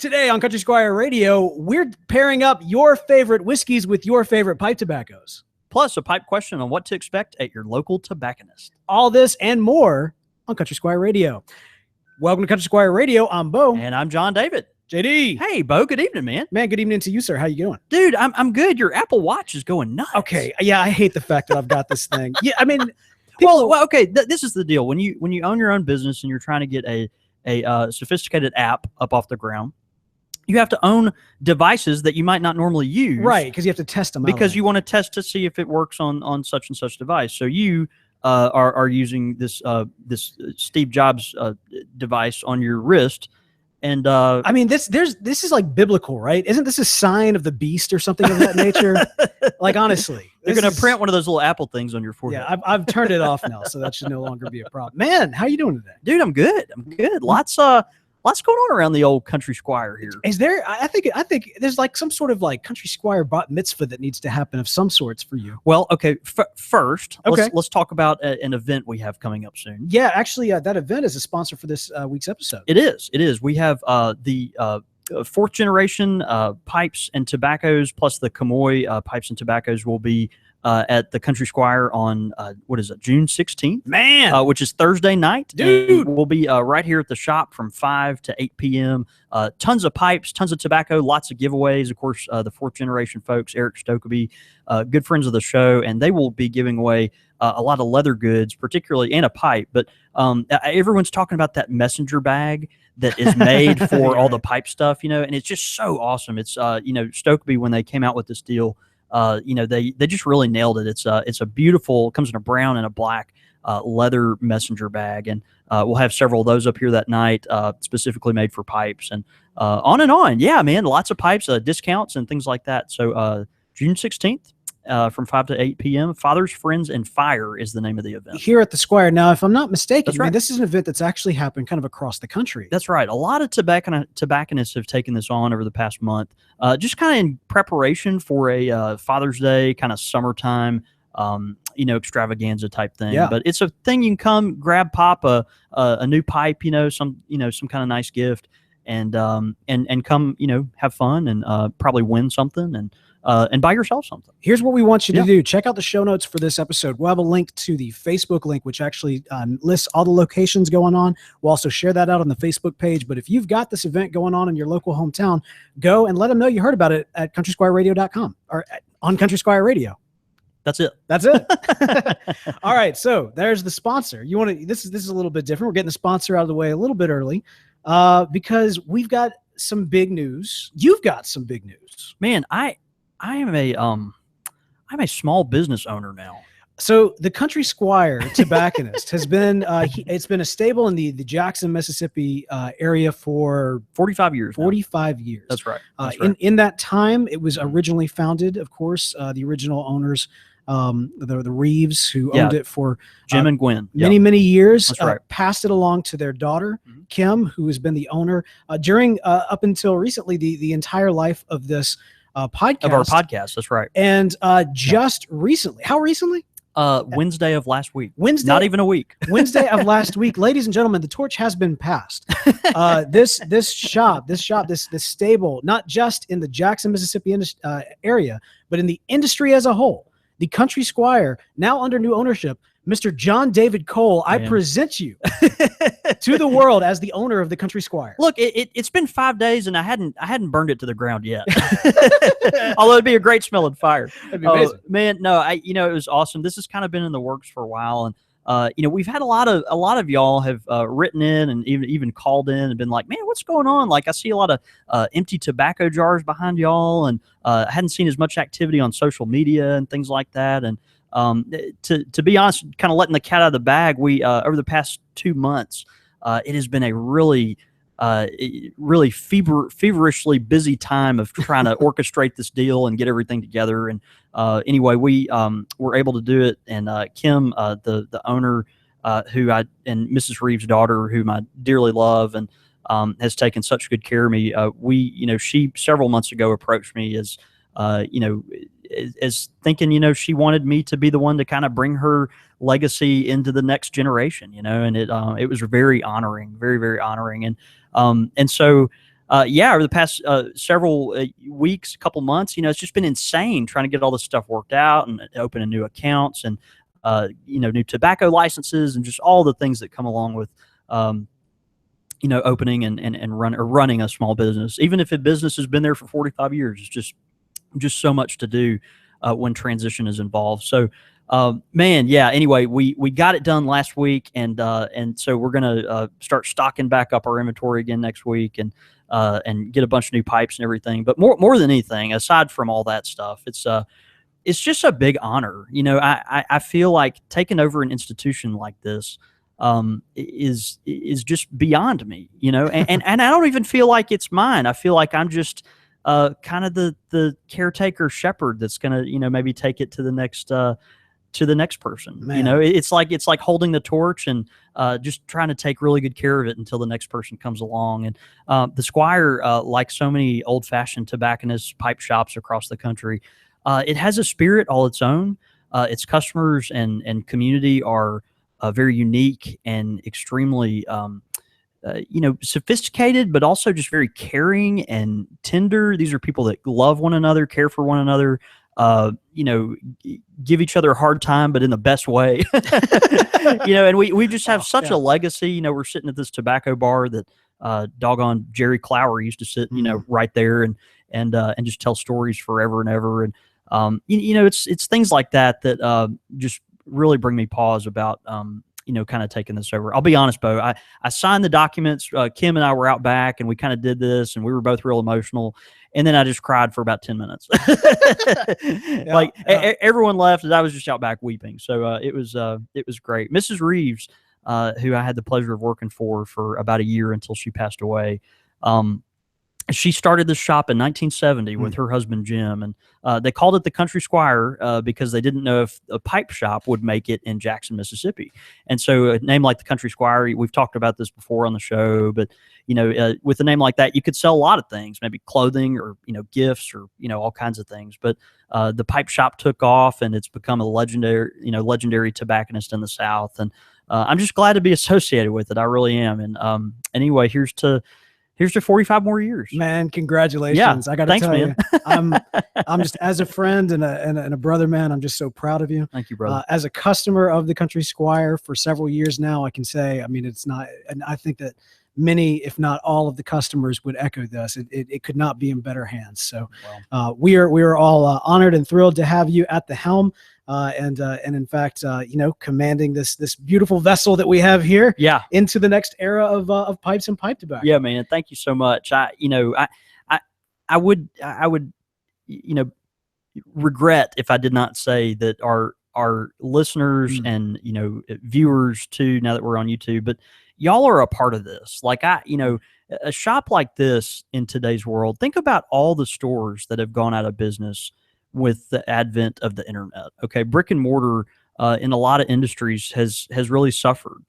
Today on Country Squire Radio, we're pairing up your favorite whiskeys with your favorite pipe tobaccos. Plus a pipe question on what to expect at your local tobacconist. All this and more on Country Squire Radio. Welcome to Country Squire Radio. I'm Bo. And I'm John David. JD. Hey, Bo. Good evening, man. Man, good evening to you, sir. How you doing? Dude, I'm good. Your Apple Watch is going nuts. Okay. Yeah, I hate the fact that I've got this thing. Yeah, I mean... Well, okay. This is the deal. When you own your own business and you're trying to get a sophisticated app up off the ground, you have to own devices that you might not normally use. Right, because you have to test them out. Because you want to test to see if it works on such and such device. So you are using this Steve Jobs device on your wrist. And I mean, this is like biblical, right? Isn't this a sign of the beast or something of that nature? Like, honestly. You're going to print one of those little Apple things on your forehead. Yeah, I've turned it off now, so that should no longer be a problem. Man, how you doing today? Dude, I'm good. Lots going on around the old Country Squire here. Is there? I think there's like some sort of like Country Squire bat mitzvah that needs to happen of some sorts for you. Well, okay. First, okay. Let's talk about an event we have coming up soon. Yeah, actually, that event is a sponsor for this week's episode. It is. We have the fourth generation pipes and tobaccos, plus the Kamoy pipes and tobaccos will be at the Country Squire on June 16th, man, which is Thursday night. Dude, we'll be right here at the shop from 5 to 8 p.m. Tons of pipes, tons of tobacco, lots of giveaways. Of course, the fourth generation folks, Eric Stokeby, good friends of the show, and they will be giving away a lot of leather goods, particularly, and a pipe. But everyone's talking about that messenger bag that is made for all the pipe stuff, and it's just so awesome. It's Stokeby, when they came out with this deal, they just really nailed it. It's a beautiful, comes in a brown and a black leather messenger bag, and we'll have several of those up here that night, specifically made for pipes, and on. Yeah, man, lots of pipes, discounts and things like that. So June 16th. From 5 to 8 p.m. Fathers, Friends, and Fire is the name of the event. Here at the Squire. Now, if I'm not mistaken, right. This is an event that's actually happened kind of across the country. That's right. A lot of tobacconists have taken this on over the past month, just kind of in preparation for a Father's Day, kind of summertime, extravaganza type thing. Yeah. But it's a thing you can come grab, pop a new pipe, some kind of nice gift, and come, have fun and probably win something and buy yourself something. Here's what we want you to do. Check out the show notes for this episode. We'll have a link to the Facebook link, which actually lists all the locations going on. We'll also share that out on the Facebook page. But if you've got this event going on in your local hometown, go and let them know you heard about it at countrysquireradio.com or on Country Squire Radio. That's it. All right. So there's the sponsor. This is a little bit different. We're getting the sponsor out of the way a little bit early because we've got some big news. You've got some big news. Man, I'm a small business owner now. So the Country Squire tobacconist has been it's been a stable in the Jackson, Mississippi area for 45 years. 45 years. That's right. In that time, it was originally founded, of course, the original owners, the Reeves, who owned it for Jim and Gwen many years. That's right. Passed it along to their daughter, Kim, who has been the owner during up until recently the entire life of this podcast. Of our podcast, that's right. And just recently, how recently? Wednesday of last week. Wednesday, not even a week. Wednesday of last week, ladies and gentlemen, the torch has been passed. This stable, not just in the Jackson, Mississippi area, but in the industry as a whole. The Country Squire, now under new ownership, Mr. John David Cole, I present you to the world as the owner of the Country Squire. Look, it's been 5 days and I hadn't burned it to the ground yet. Although it'd be a great smelling fire. That'd be amazing. Man, no, it was awesome. This has kind of been in the works for a while, and we've had a lot of y'all have written in and even called in and been like, man, what's going on? Like, I see a lot of empty tobacco jars behind y'all, and I hadn't seen as much activity on social media and things like that. And to be honest, kind of letting the cat out of the bag, we over the past 2 months, it has been a really feverishly busy time of trying to orchestrate this deal and get everything together. And anyway, we were able to do it. And Kim, the owner, and Mrs. Reeves' daughter, whom I dearly love and has taken such good care of me. She several months ago approached me as thinking, she wanted me to be the one to kind of bring her legacy into the next generation, and it was very honoring, very, very honoring. And so Yeah, over the past several weeks, couple months, it's just been insane trying to get all this stuff worked out and opening new accounts and new tobacco licenses and just all the things that come along with opening and running a small business. Even if a business has been there for 45 years, it's just so much to do when transition is involved. So, man, yeah. Anyway, we got it done last week, and so we're gonna start stocking back up our inventory again next week, and get a bunch of new pipes and everything. But more than anything, aside from all that stuff, it's just a big honor. I feel like taking over an institution like this is just beyond me. And I don't even feel like it's mine. I feel like I'm just kind of the caretaker shepherd that's gonna maybe take it to the next person. Man. It's like holding the torch and just trying to take really good care of it until the next person comes along. And the Squire, like so many old-fashioned tobacconists, pipe shops across the country, it has a spirit all its own. Its customers and community are very unique and extremely sophisticated, but also just very caring and tender. These are people that love one another, care for one another, give each other a hard time, but in the best way. And we just have such a legacy. We're sitting at this tobacco bar that doggone Jerry Clower used to sit, right there and just tell stories forever and ever. And it's things like that just really bring me pause about kind of taking this over. I'll be honest, Bo. I signed the documents. Kim and I were out back, and we kind of did this, and we were both real emotional. And then I just cried for about 10 minutes. Everyone left, and I was just out back weeping. So it was great. Mrs. Reeves, who I had the pleasure of working for about a year until she passed away. She started this shop in 1970 with her husband, Jim, and they called it the Country Squire because they didn't know if a pipe shop would make it in Jackson, Mississippi. And so a name like the Country Squire, we've talked about this before on the show, but, with a name like that, you could sell a lot of things, maybe clothing or, gifts or, all kinds of things. But the pipe shop took off, and it's become a legendary tobacconist in the South. And I'm just glad to be associated with it. I really am. And anyway, here's to 45 more years. Man, congratulations. Yeah, I got to tell you, I'm just, as a friend and a brother, man, I'm just so proud of you. Thank you, brother. As a customer of the Country Squire for several years now, I can say, it's not, and I think that many, if not all of the customers would echo this. It could not be in better hands. So we are all honored and thrilled to have you at the helm. And in fact, commanding this beautiful vessel that we have here, into the next era of pipes and pipe tobacco. Yeah, man. Thank you so much. I would regret if I did not say that our listeners and viewers too, now that we're on YouTube, but y'all are a part of this. Like a shop like this in today's world, think about all the stores that have gone out of business with the advent of the internet. Okay. Brick and mortar in a lot of industries has really suffered.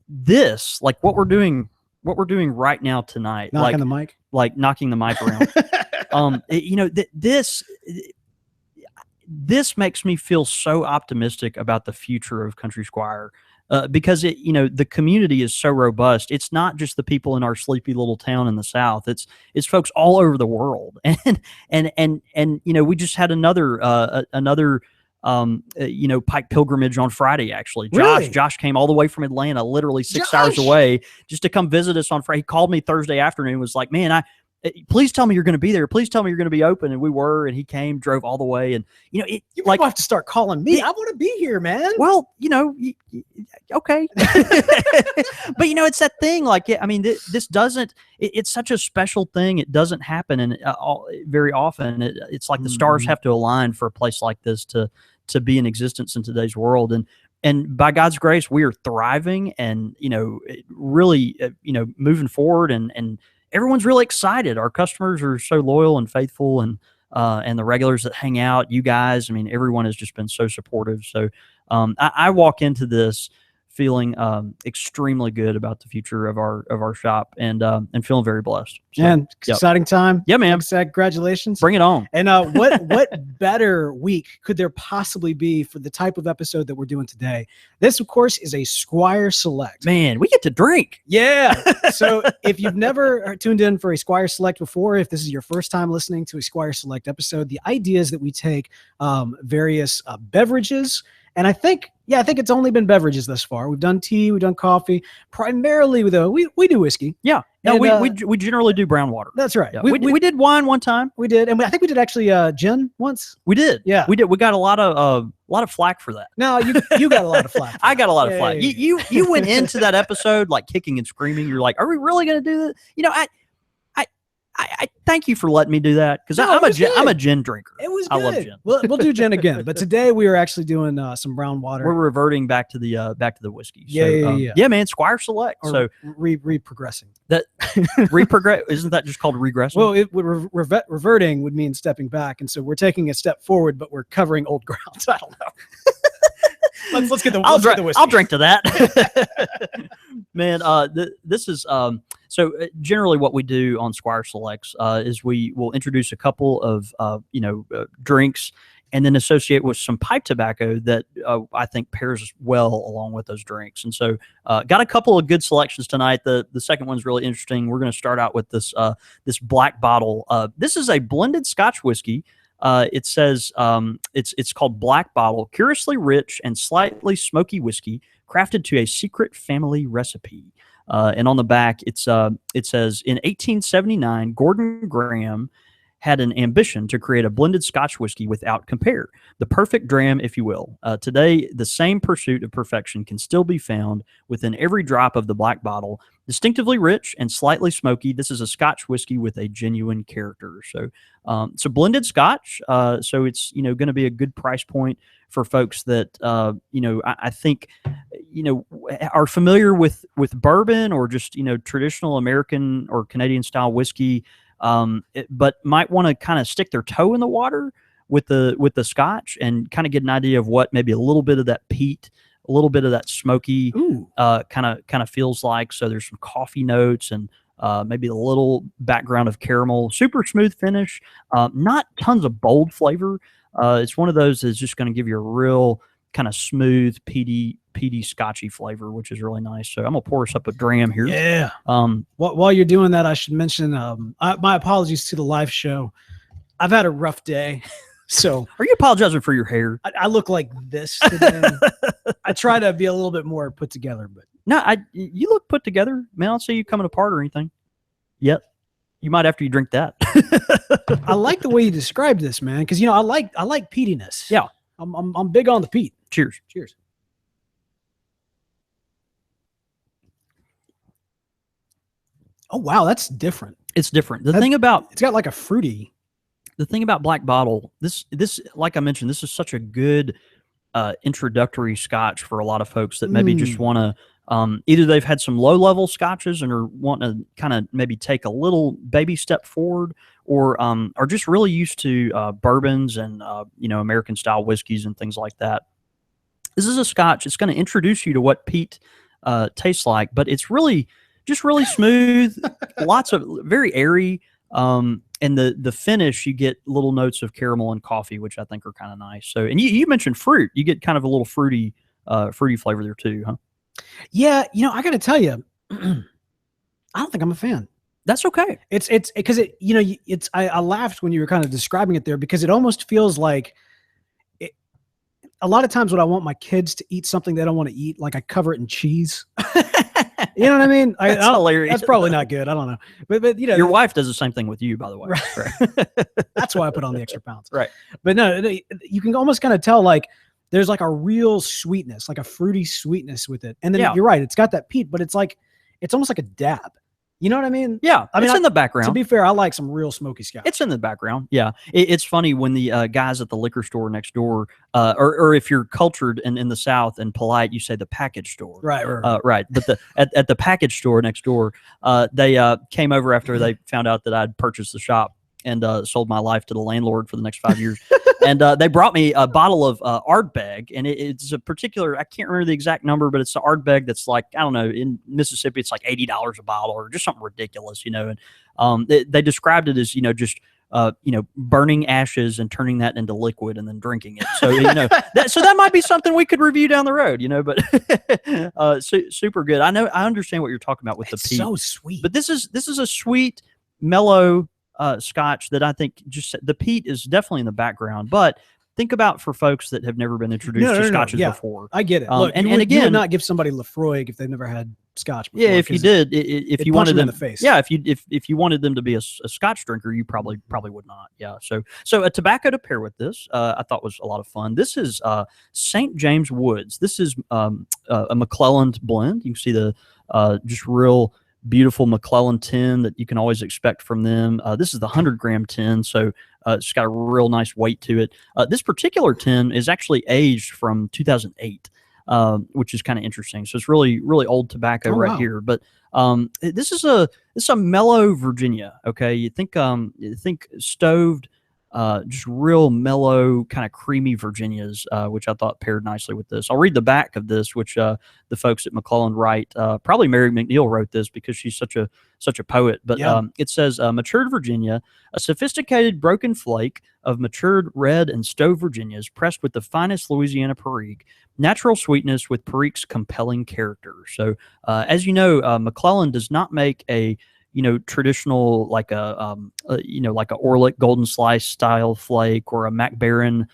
This, like what we're doing right now tonight, knocking the mic around. This makes me feel so optimistic about the future of Country Squire. Because the community is so robust. It's not just the people in our sleepy little town in the South. It's folks all over the world. And we just had another pipe pilgrimage on Friday. Actually, Josh came all the way from Atlanta, literally 6 hours away, just to come visit us on Friday. He called me Thursday afternoon, was like, "Man, please tell me you're going to be there. Please tell me you're going to be open." And we were, and he came, drove all the way. And, you have to start calling me. I want to be here, man. Well, okay. But it's that thing, this doesn't, it's such a special thing. It doesn't happen and very often. It's like the stars have to align for a place like this to be in existence in today's world. And by God's grace, we are thriving and, really, moving forward and everyone's really excited. Our customers are so loyal and faithful, and the regulars that hang out, you guys, everyone has just been so supportive. So I walk into this feeling extremely good about the future of our shop, and feeling very blessed. So, man, exciting time. Yeah, man. Like I said, congratulations. Bring it on. And what better week could there possibly be for the type of episode that we're doing today? This, of course, is a Squire Select. Man, we get to drink. Yeah. So if you've never tuned in for a Squire Select before, if this is your first time listening to a Squire Select episode, the idea is that we take various beverages. And I think it's only been beverages thus far. We've done tea, we've done coffee. Primarily, though, we do whiskey. Yeah. No, we generally do brown water. That's right. Yeah. We did wine one time. We did, and I think we did actually gin once. We did. Yeah, we did. We got a lot of flack for that. No, you got a lot of flack. I got a lot of flack. Yeah. You went into that episode like kicking and screaming. You're like, are we really going to do this? You know, I thank you for letting me do that, because I'm a gin drinker. It was good. I love gin. We'll do gin again, but today we are actually doing some brown water. We're reverting back to the whiskey. Yeah, man. Squire Select. Or so reprogressing. That reprogress isn't that just called regressing? Well, reverting would mean stepping back, and so we're taking a step forward, but we're covering old ground. I don't know. let's get the. I'll drink to that. Man, this is so generally what we do on Squire Selects is we will introduce a couple of drinks, and then associate with some pipe tobacco that I think pairs well along with those drinks. And so got a couple of good selections tonight. The second one's really interesting. We're going to start out with this black bottle. This is a blended Scotch whiskey. It says it's called Black Bottle, curiously rich and slightly smoky whiskey, crafted to a secret family recipe. And on the back, it says, in 1879, Gordon Graham had an ambition to create a blended Scotch whiskey without compare, the perfect dram, if you will. Today, the same pursuit of perfection can still be found within every drop of the Black Bottle. Distinctively rich and slightly smoky, this is a Scotch whiskey with a genuine character. So it's a blended Scotch, so it's going to be a good price point for folks that I think are familiar with bourbon or just traditional American or Canadian style whiskey. But might want to kind of stick their toe in the water with the Scotch and kind of get an idea of what maybe a little bit of that peat, a little bit of that smoky kind of feels like. So there's some coffee notes and maybe a little background of caramel, super smooth finish, not tons of bold flavor. It's one of those that's just going to give you a real kind of smooth, peaty, scotchy flavor, which is really nice. So I'm gonna pour us up a dram here. Yeah. While you're doing that, I should mention my apologies to the live show. I've had a rough day. So are you apologizing for your hair? I look like this today. I try to be a little bit more put together, but no, you look put together, man. I don't see you coming apart or anything. Yep. You might after you drink that. I like the way you described this, man, because I like peatiness. Yeah. I'm big on the peat. Cheers. Cheers. Oh wow, that's different. It's different. It's got like a fruity. The thing about Black Bottle, this like I mentioned, this is such a good introductory Scotch for a lot of folks that maybe just want to either they've had some low level Scotches and are wanting to kind of maybe take a little baby step forward, or are just really used to bourbons and American style whiskeys and things like that. This is a Scotch. It's going to introduce you to what peat tastes like, but it's really smooth, lots of very airy, and the finish, you get little notes of caramel and coffee, which I think are kind of nice. So, and you mentioned fruit, you get kind of a little fruity flavor there too, huh? Yeah, I got to tell you, I don't think I'm a fan. That's okay. It's because I laughed when you were kind of describing it there, because it almost feels like a lot of times when I want my kids to eat something they don't want to eat, like I cover it in cheese. You know what I mean? That's hilarious. That's probably not good. I don't know. But your wife does the same thing with you, by the way. Right. That's why I put on the extra pounds. Right. But no, you can almost kind of tell like there's like a real sweetness, like a fruity sweetness with it. And then you're right, it's got that peat, but it's almost like a dab. You know what I mean? Yeah, I mean, it's in the background. To be fair, I like some real smoky Scotch. It's in the background. Yeah, it's funny when the guys at the liquor store next door, or if you're cultured and in the South and polite, you say the package store. Right. Right. But at the package store next door, they came over after they found out that I'd purchased the shop and sold my life to the landlord for the next 5 years. And they brought me a bottle of Ardbeg, and it's a particular, I can't remember the exact number, but it's the Ardbeg that's like, I don't know, in Mississippi, it's like $80 a bottle or just something ridiculous, And they described it as, just burning ashes and turning that into liquid and then drinking it. So, that might be something we could review down the road, but super good. I understand what you're talking about with the peat. So sweet. But this is a sweet, mellow Scotch that I think just the peat is definitely in the background, but think about for folks that have never been introduced to Scotches before. I get it. Look, and you again, would not give somebody Lafroig if they've never had Scotch before. Yeah, if you did, if you wanted them in the face. Yeah, if you wanted them to be a Scotch drinker, you probably would not. Yeah, so a tobacco to pair with this, I thought was a lot of fun. This is St. James Woods. This is a McClelland blend. You can see the just real beautiful McClelland tin that you can always expect from them. This is the 100-gram tin, so it's got a real nice weight to it. This particular tin is actually aged from 2008. Which is kind of interesting. So it's really, really old tobacco here. But this is a mellow Virginia. Okay, you think stoved, just real mellow, kind of creamy Virginias, which I thought paired nicely with this. I'll read the back of this, which the folks at McClelland write. Probably Mary McNeil wrote this because she's such a poet. But it says matured Virginia, a sophisticated broken flake of matured red and stove Virginias pressed with the finest Louisiana Perique. Natural sweetness with Perique's compelling character. So, as you know, McClelland does not make a traditional like a Orlick Golden Slice style flake or a Mac Baren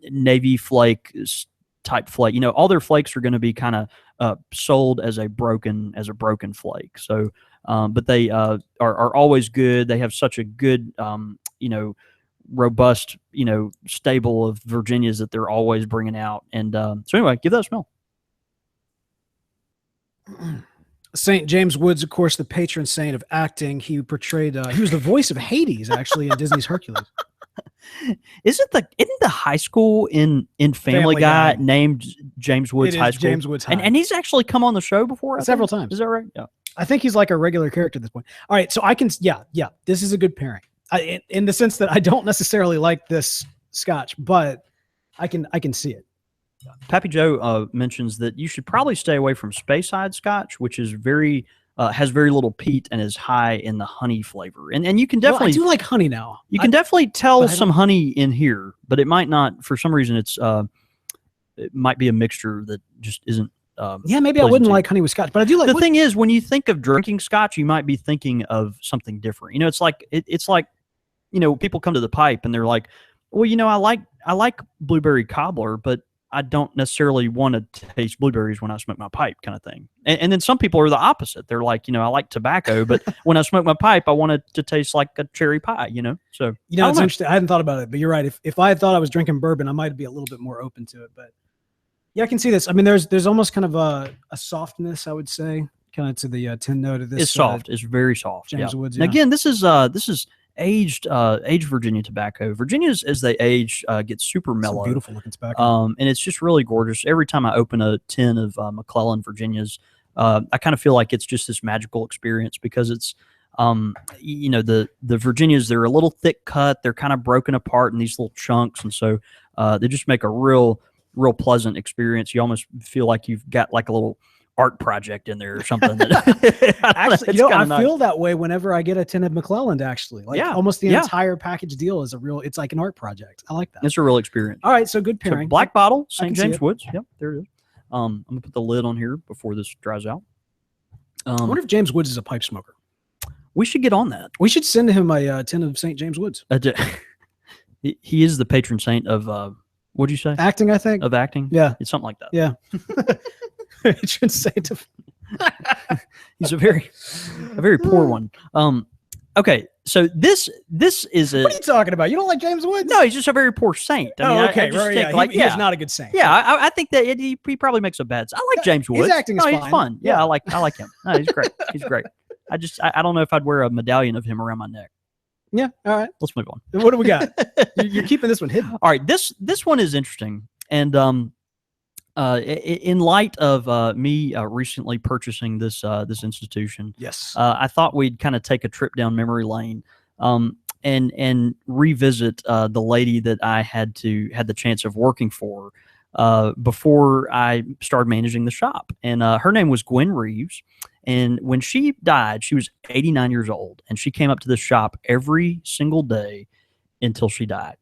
Navy flake type flake. All their flakes are going to be kind of sold as a broken flake. So, but they are always good. They have such a good robust, stable of Virginias that they're always bringing out. And so anyway, give that a smell. St. James Woods, of course, the patron saint of acting. He portrayed, he was the voice of Hades, actually, in Disney's Hercules. Isn't the high school in Family Guy named James Woods High School? James Woods High. And he's actually come on the show before? Several times. Is that right? Yeah. I think he's like a regular character at this point. All right, so I can, this is a good pairing. In the sense that I don't necessarily like this Scotch, but I can see it. Pappy Joe mentions that you should probably stay away from Speyside Scotch, which is has very little peat and is high in the honey flavor. And you can definitely, I do like honey now. You can definitely tell some honey in here, but it might not. For some reason, it might be a mixture that just isn't. Maybe I wouldn't like honey with Scotch, but I do like. The thing is, when you think of drinking Scotch, you might be thinking of something different. It's like people come to the pipe and they're like, well, I like blueberry cobbler, but I don't necessarily want to taste blueberries when I smoke my pipe, kind of thing. And then some people are the opposite. They're like, I like tobacco, but when I smoke my pipe, I want it to taste like a cherry pie, So it's interesting. I hadn't thought about it, but you're right. If I had thought I was drinking bourbon, I might be a little bit more open to it. But yeah, I can see this. I mean, there's almost kind of a softness, I would say, kind of to the tin note of this. It's soft. It's very soft. James Woods. Yeah. Again, this is aged Virginia tobacco. Virginias, as they age, get super mellow. Beautiful looking tobacco. And it's just really gorgeous. Every time I open a tin of McClelland Virginias, I kind of feel like it's just this magical experience because it's, the Virginias, they're a little thick cut. They're kind of broken apart in these little chunks. And so they just make a real pleasant experience. You almost feel like you've got like a little art project in there or something. Actually, I feel that way whenever I get a tin of McClelland, actually. Almost the entire package deal is it's like an art project. I like that. It's a real experience. All right, so good pairing. So black bottle, St. James Woods. Yep, there it is. I'm going to put the lid on here before this dries out. I wonder if James Woods is a pipe smoker. We should get on that. We should send him a tin of St. James Woods. He is the patron saint of, what'd you say? Acting, I think. Of acting? Yeah. It's something like that. Yeah. Patron saint of... He's a very poor one. Okay, so this is a... What are you talking about? You don't like James Woods? No, he's just a very poor saint. I mean, okay. He's not a good saint. Yeah, I think that he probably makes a bad... I like James Woods. His acting is fine. He's fun. Yeah, I like him. No, he's great. He's great. I don't know if I'd wear a medallion of him around my neck. Yeah, all right. Let's move on. What do we got? You're keeping this one hidden. All right, this one is interesting. And in light of me recently purchasing this institution, yes, I thought we'd kind of take a trip down memory lane. and revisit the lady that I had the chance of working for before I started managing the shop. And her name was Gwen Reeves. And when she died, she was 89 years old, and she came up to the shop every single day until she died.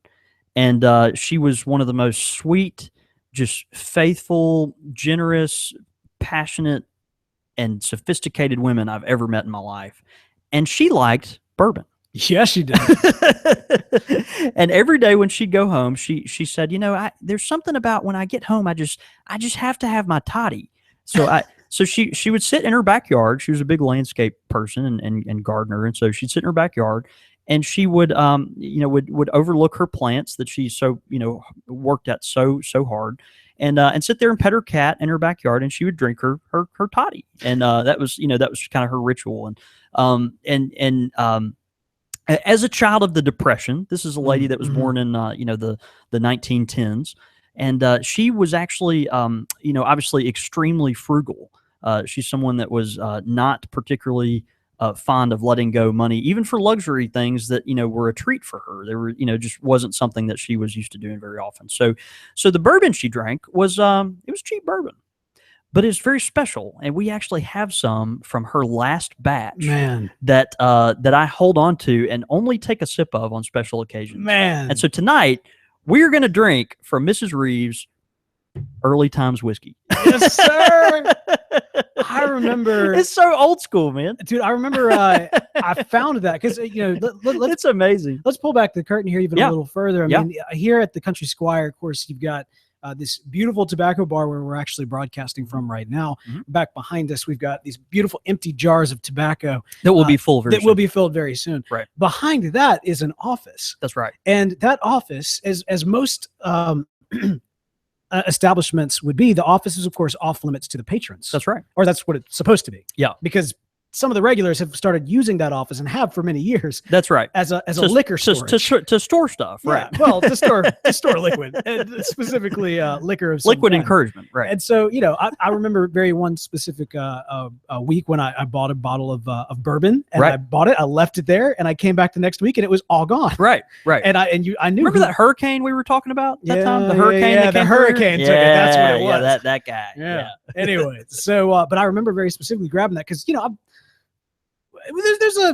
And she was one of the most sweet, just faithful, generous, passionate, and sophisticated women I've ever met in my life. And she liked bourbon. Yes, she did. And every day when she'd go home, she said, there's something about when I get home, I just have to have my toddy. So she would sit in her backyard. She was a big landscape person and gardener, and so she'd sit in her backyard, and she would would overlook her plants that she worked at so hard, and sit there and pet her cat in her backyard, and she would drink her toddy, and that was kind of her ritual. And as a child of the Depression, this is a lady that was born in the 1910s, and she was actually obviously extremely frugal. She's someone that was not particularly fond of letting go money, even for luxury things that were a treat for her. They were just wasn't something that she was used to doing very often. So the bourbon she drank was it was cheap bourbon, but it's very special, and we actually have some from her last batch. Man, that I hold on to and only take a sip of on special occasions. Man, and so tonight we are going to drink from Mrs. Reeves' Early Times whiskey. Yes, sir. I remember. It's so old school, man. Dude, I remember I found that because, it's amazing. Let's pull back the curtain here even a little further. I mean, here at the Country Squire, of course, you've got this beautiful tobacco bar where we're actually broadcasting from right now. Back behind us, we've got these beautiful empty jars of tobacco that will be full very soon. will be filled very soon. Right. Behind that is an office. That's right. And that office, as most establishments would be, the office is, of course, off limits to the patrons. That's right. Or that's what it's supposed to be. Yeah. Because some of the regulars have started using that office and have for many years. That's right. As a liquor store. To store stuff, right? Yeah, well, to store liquid, and specifically liquor of some liquid kind. encouragement, right? And so, I remember one specific week when I bought a bottle of bourbon, and I bought it, I left it there, and I came back the next week, and it was all gone. Right. And I knew. Remember that hurricane we were talking about that time? The hurricane. Yeah, the hurricane took it. That's what it was. Yeah, that guy. Yeah. Anyway, so but I remember very specifically grabbing that because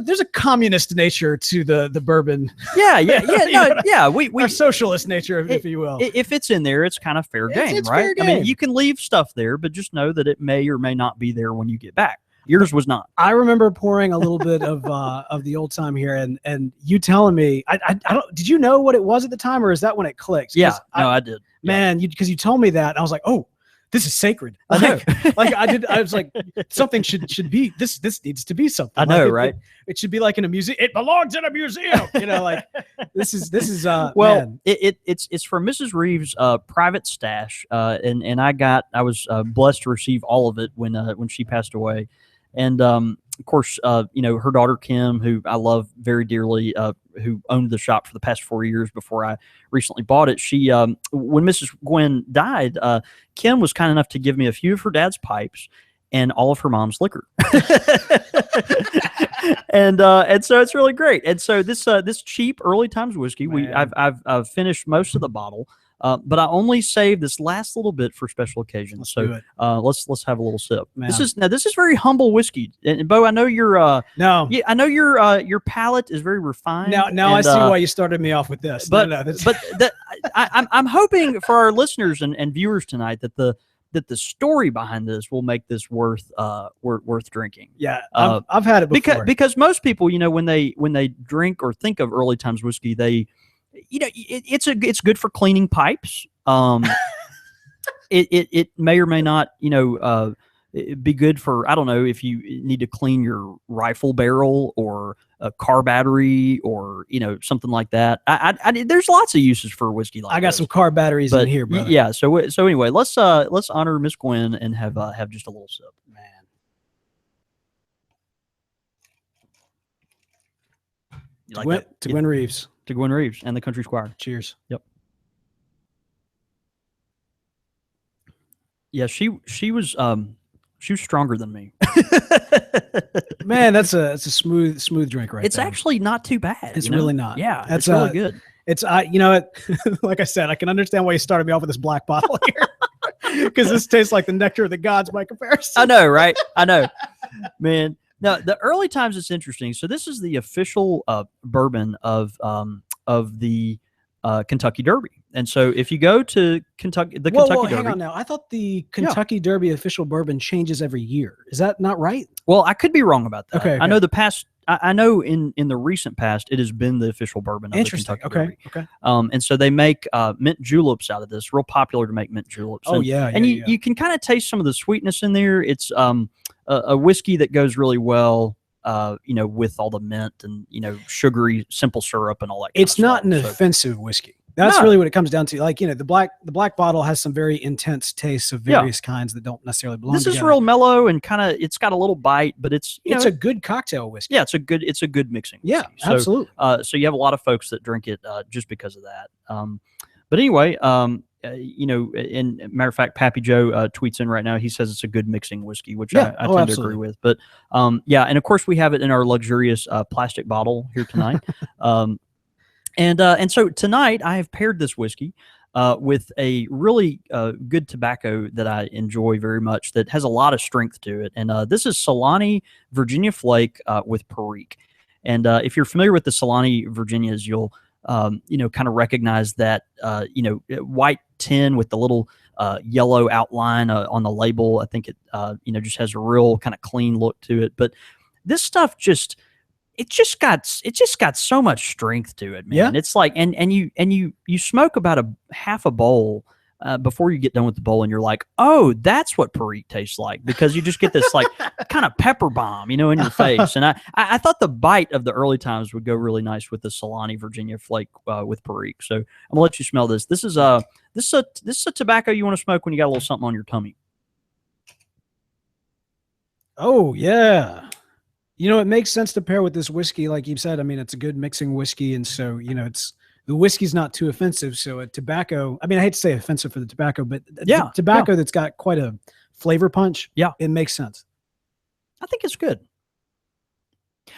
there's a communist nature to the bourbon. Our socialist nature, if you will. If it's in there, it's kind of fair game, it's right? Fair game. I mean, you can leave stuff there, but just know that it may or may not be there when you get back. Yours was not. I remember pouring a little bit of the old time here, and you telling me, I don't. Did you know what it was at the time, or is that when it clicked? Yeah, I did. Man, because you told me that, and I was like, oh. This is sacred. I know. I was like, something should be this needs to be something. I know, right? It should be like in a museum. It belongs in a museum. This is well, man. It's from Mrs. Reeves' private stash, and I was blessed to receive all of it when she passed away, and of course, her daughter Kim, who I love very dearly, who owned the shop for the past 4 years before I recently bought it. She, when Mrs. Gwen died, Kim was kind enough to give me a few of her dad's pipes and all of her mom's liquor. and so it's really great. And so this cheap Early Times whiskey, I've finished most of the bottle. But I only saved this last little bit for special occasions. Let's have a little sip. Man. This is very humble whiskey. And Bo, I know I know your palate is very refined. Now I see why you started me off with this. I'm hoping for our listeners and viewers tonight that the story behind this will make this worth drinking. Yeah, I've had it before. Because most people, when they drink or think of Early Times whiskey, they it's good for cleaning pipes. It may or may not, be good for, I don't know, if you need to clean your rifle barrel or a car battery or, something like that. There's lots of uses for whiskey like I got some car batteries in here, brother. Yeah. So anyway, let's honor Miss Gwen and have just a little sip. Man. To Gwen Reeves. To Gwen Reeves and the Country Squire. Cheers. Yep. Yeah, she was She was stronger than me. Man, it's a smooth drink right It's there. actually not too bad. It's really not. Yeah, That's it's really good. It's like I said, I can understand why you started me off with this black bottle here, because this tastes like the nectar of the gods by comparison. I know, right? I know, man. Now, the early times, it's interesting. So this is the official bourbon of the Kentucky Derby. And so if you go to Kentucky Derby, hang on now. I thought the Kentucky Derby official bourbon changes every year. Is that not right? Well, I could be wrong about that. Okay. I know I know in the recent past, it has been the official bourbon of the Kentucky Derby. Okay. And so they make mint juleps out of this. Real popular to make mint juleps. Oh, yeah. And you can kind of taste some of the sweetness in there. It's a whiskey that goes really well, with all the mint and, sugary simple syrup and all that. It's not an offensive whiskey. That's really what it comes down to. Like, the black bottle has some very intense tastes of various kinds that don't necessarily belong together. This is real mellow and it's got a little bite, but it's a good cocktail whiskey. Yeah, it's a good mixing whiskey. Yeah, absolutely. So you have a lot of folks that drink it just because of that. But anyway, and matter of fact, Pappy Joe tweets in right now. He says it's a good mixing whiskey, which I tend to agree with. But and of course we have it in our luxurious plastic bottle here tonight. And so tonight I have paired this whiskey with a really good tobacco that I enjoy very much that has a lot of strength to it. And this is Solani Virginia Flake with Perique. And if you're familiar with the Solani Virginias, you'll kind of recognize that white tin with the little yellow outline on the label. I think it just has a real kind of clean look to it. But this stuff it just got so much strength to it, man. Yeah. It's like, and you smoke about a half a bowl before you get done with the bowl, and you're like, oh, that's what Perique tastes like, because you just get this like kind of pepper bomb, in your face. And I thought the bite of the early times would go really nice with the Solani Virginia Flake with Perique. So I'm gonna let you smell this. This is a tobacco you want to smoke when you got a little something on your tummy. Oh yeah. It makes sense to pair with this whiskey, like you said. I mean, it's a good mixing whiskey, and so the whiskey's not too offensive. So a tobacco, I mean, I hate to say offensive for the tobacco, but tobacco that's got quite a flavor punch. Yeah, it makes sense. I think it's good.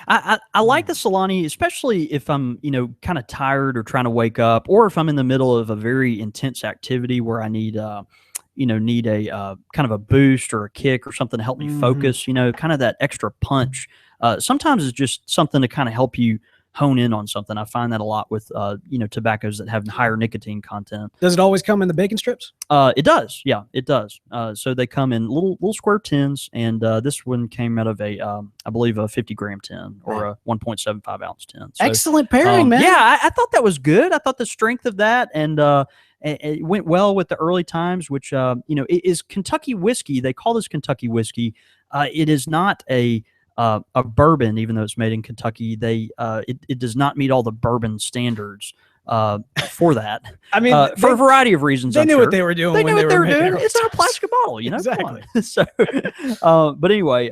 I like the Solani, especially if I'm kind of tired or trying to wake up, or if I'm in the middle of a very intense activity where I need a kind of a boost or a kick or something to help me focus, kind of that extra punch. Sometimes it's just something to kind of help you hone in on something. I find that a lot with, tobaccos that have higher nicotine content. Does it always come in the bacon strips? It does. Yeah, it does. So they come in little square tins, and this one came out of I believe a 50-gram tin or a 1.75 ounce tin. So, excellent pairing, man. Yeah, I thought that was good. I thought the strength of that, and it went well with the early times, which, it is Kentucky whiskey. They call this Kentucky whiskey. It is not a bourbon, even though it's made in Kentucky. It does not meet all the bourbon standards for that. I mean, for a variety of reasons. They knew what they were doing. They knew what they were doing. It's in a plastic bottle, Exactly. So, but anyway,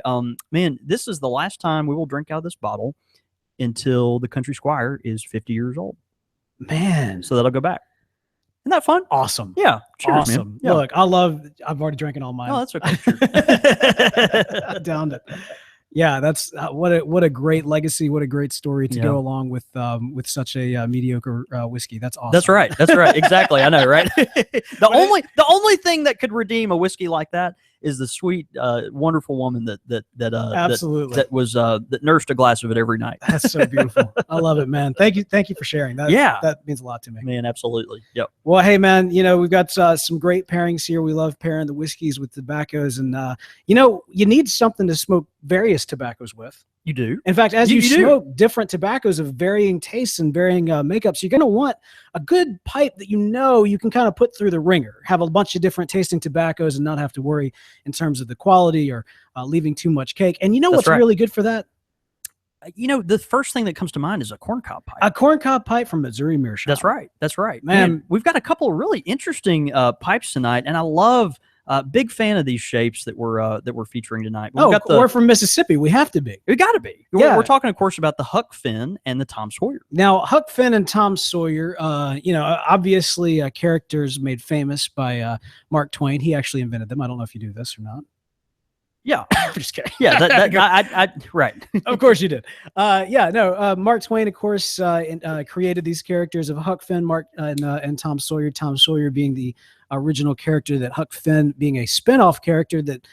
man, this is the last time we will drink out of this bottle until the Country Squire is 50 years old. Man, so that'll go back. Isn't that fun? Awesome. Yeah. Cheers, awesome. Man. Yeah. Look, I've already drinking all mine. Oh, that's okay. I downed it. Yeah, that's what a great legacy. What a great story to go along with such a mediocre whiskey. That's awesome. That's right. Exactly. I know, right? The only thing that could redeem a whiskey like that is the sweet, wonderful woman that absolutely that nursed a glass of it every night. That's so beautiful. I love it, man. Thank you for sharing that. Yeah, that means a lot to me, man. Absolutely. Yep. Well, hey, man, we've got some great pairings here. We love pairing the whiskeys with tobaccos, and you need something to smoke various tobaccos with. You do. In fact, as you smoke different tobaccos of varying tastes and varying makeups, you're going to want a good pipe that you can kind of put through the ringer, have a bunch of different tasting tobaccos and not have to worry in terms of the quality or leaving too much cake. And what's really good for that? The first thing that comes to mind is a corncob pipe. A corncob pipe from Missouri Meerschaum. That's right. Man, we've got a couple of really interesting pipes tonight, and I love big fan of these shapes that we're featuring tonight. We're from Mississippi. We have to be. We got to be. Yeah. We're talking, of course, about the Huck Finn and the Tom Sawyer. Now, Huck Finn and Tom Sawyer, obviously characters made famous by Mark Twain. He actually invented them. I don't know if you do this or not. Yeah. I'm just kidding. Yeah. Right. Of course you did. Mark Twain, of course, created these characters of Huck Finn, Mark, and Tom Sawyer. Tom Sawyer being the original character, that Huck Finn being a spinoff character that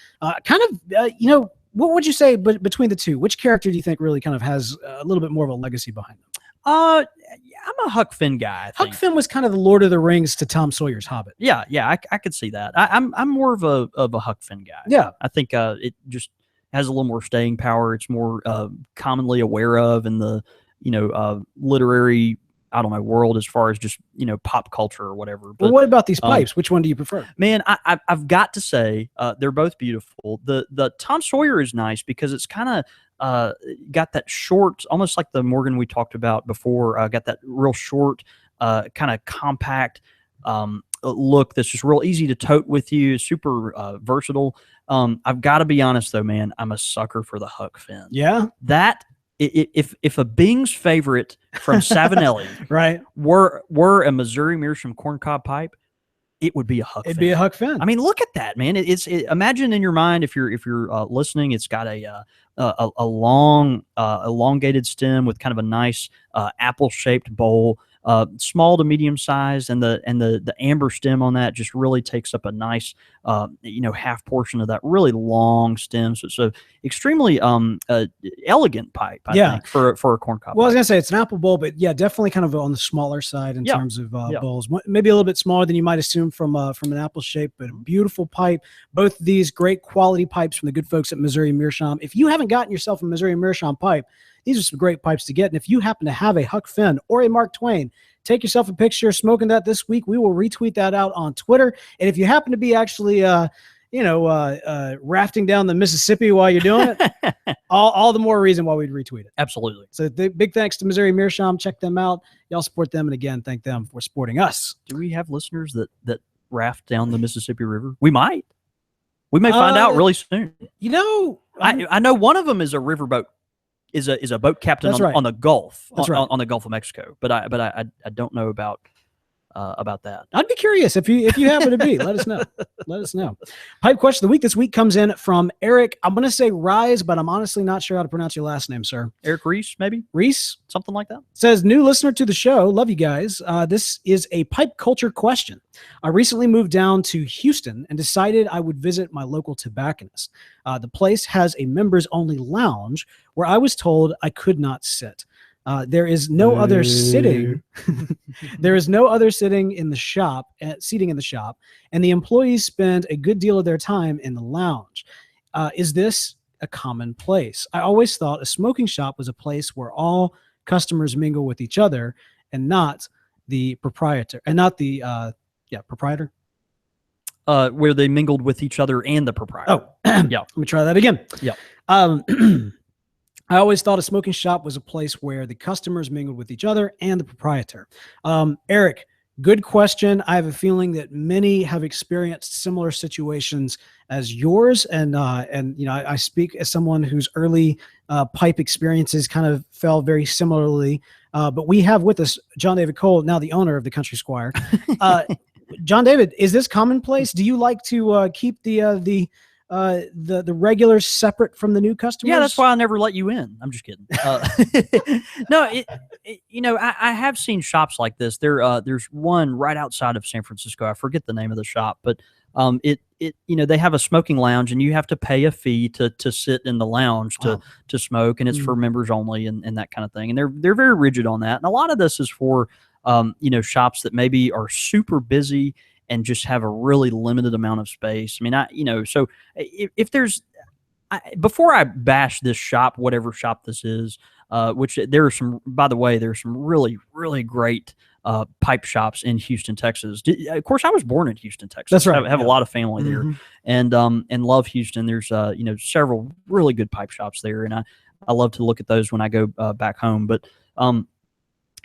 what would you say between the two? Which character do you think really kind of has a little bit more of a legacy behind them? I'm a Huck Finn guy. Huck Finn was kind of the Lord of the Rings to Tom Sawyer's Hobbit. Yeah, I could see that. I'm more of a Huck Finn guy. Yeah, I think it just has a little more staying power. It's more commonly aware of in the literary world as far as just pop culture or whatever. But what about these pipes? Which one do you prefer? Man, I've got to say they're both beautiful. The Tom Sawyer is nice because it's kind of got that short, almost like the Morgan we talked about before. Got that real short, kind of compact look that's just real easy to tote with you. Super versatile. I've got to be honest though, man, I'm a sucker for the Huck Finn. Yeah, that. If a Bing's favorite from Savinelli right were a Missouri Meerschaum corncob pipe, it would be a Huck Finn. It'd be a Huck Finn. I mean, look at that, man. Imagine in your mind, if you're listening, it's got a long elongated stem with kind of a nice apple shaped bowl. Small to medium sized, and the amber stem on that just really takes up a nice half portion of that really long stem. So it's a extremely elegant pipe, I think, for a corncob. Well, I was gonna say it's an apple bowl, but yeah, definitely kind of on the smaller side in terms of bowls. Maybe a little bit smaller than you might assume from an apple shape, but a beautiful pipe. Both these great quality pipes from the good folks at Missouri Meerschaum. If you haven't gotten yourself a Missouri Meerschaum pipe, these are some great pipes to get. And if you happen to have a Huck Finn or a Mark Twain, take yourself a picture smoking that this week. We will retweet that out on Twitter. And if you happen to be actually, rafting down the Mississippi while you're doing it, all the more reason why we'd retweet it. Absolutely. So big thanks to Missouri Meerschaum. Check them out. Y'all support them. And again, thank them for supporting us. Do we have listeners that raft down the Mississippi River? We might. We may find out really soon. I know one of them is a riverboat. Is a boat captain on the Gulf, on the Gulf of Mexico, but I don't know about that. I'd be curious if you happen to be. Let us know. Let us know. Pipe question of the week this week comes in from Eric. I'm going to say Rise, but I'm honestly not sure how to pronounce your last name, sir. Eric Reese, maybe? Reese? Something like that. Says, new listener to the show. Love you guys. This is a pipe culture question. I recently moved down to Houston and decided I would visit my local tobacconist. The place has a members-only lounge where I was told I could not sit. There is no other sitting. There is no other sitting in the shop, seating in the shop, and the employees spend a good deal of their time in the lounge. Is this a common place? I always thought a smoking shop was a place where all customers mingle with each other and not the proprietor, and not the proprietor. Where they mingled with each other and the proprietor. Oh, yeah. Let me try that again. Yeah. I always thought a smoking shop was a place where the customers mingled with each other and the proprietor. Eric, good question. I have a feeling that many have experienced similar situations as yours. And I speak as someone whose early pipe experiences kind of fell very similarly. But we have with us John David Cole, now the owner of the Country Squire. John David, is this commonplace? Do you like to keep the regulars separate from the new customers? Yeah, that's why I never let you in. I'm just kidding. No, I have seen shops like this. There's one right outside of San Francisco. I forget the name of the shop, but they have a smoking lounge, and you have to pay a fee to sit in the lounge to smoke, and it's for members only and that kind of thing. And they're very rigid on that. And a lot of this is for shops that maybe are super busy and just have a really limited amount of space. I mean, so if there's, before I bash this shop, whatever shop this is, which there are some, by the way, there's some really, really great pipe shops in Houston, Texas. Of course, I was born in Houston, Texas. That's right. I have a lot of family there, and love Houston. There's several really good pipe shops there, and I love to look at those when I go back home. But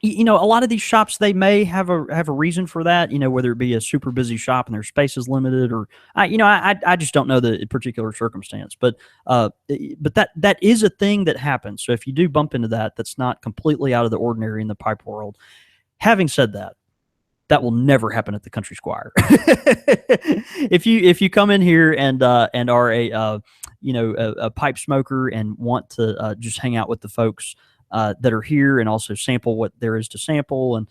a lot of these shops, they may have a reason for that, whether it be a super busy shop and their space is limited, or I just don't know the particular circumstance, but that is a thing that happens. So if you do bump into that, that's not completely out of the ordinary in the pipe world. Having said that, That will never happen at the Country Squire. If you come in here and are a pipe smoker and want to just hang out with the folks that are here and also sample what there is to sample and